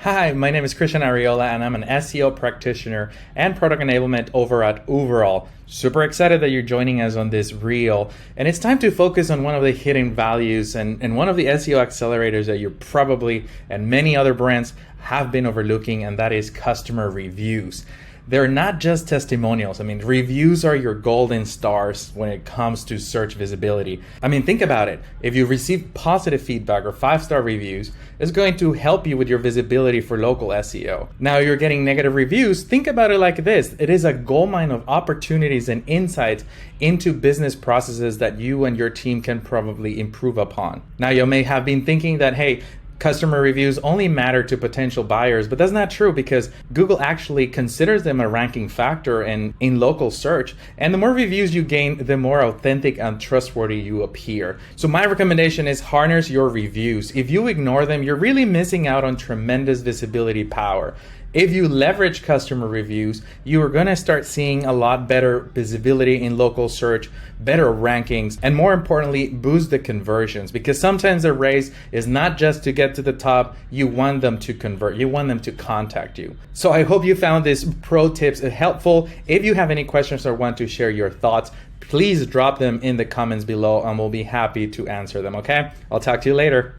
Hi, my name is Christian Arriola and I'm an SEO practitioner and product enablement over at Uberall. Super excited that you're joining us on this reel. And it's time to focus on one of the hidden values and one of the SEO accelerators that you probably and many other brands have been overlooking, and that is customer reviews. They're not just testimonials. Reviews are your golden stars when it comes to search visibility. Think about it. If you receive positive feedback or 5-star reviews, it's going to help you with your visibility for local SEO. Now, you're getting negative reviews. Think about it like this. It is a goldmine of opportunities and insights into business processes that you and your team can probably improve upon. Now, you may have been thinking that, hey, customer reviews only matter to potential buyers, but that's not true because Google actually considers them a ranking factor in local search. And the more reviews you gain, the more authentic and trustworthy you appear. So my recommendation is harness your reviews. If you ignore them, you're really missing out on tremendous visibility power. If you leverage customer reviews, you are going to start seeing a lot better visibility in local search, better rankings, and more importantly, boost the conversions, because sometimes the race is not just to get to the top. You want them to convert. You want them to contact you. So I hope you found this pro tips helpful. If you have any questions or want to share your thoughts, please drop them in the comments below and we'll be happy to answer them. Okay? I'll talk to you later.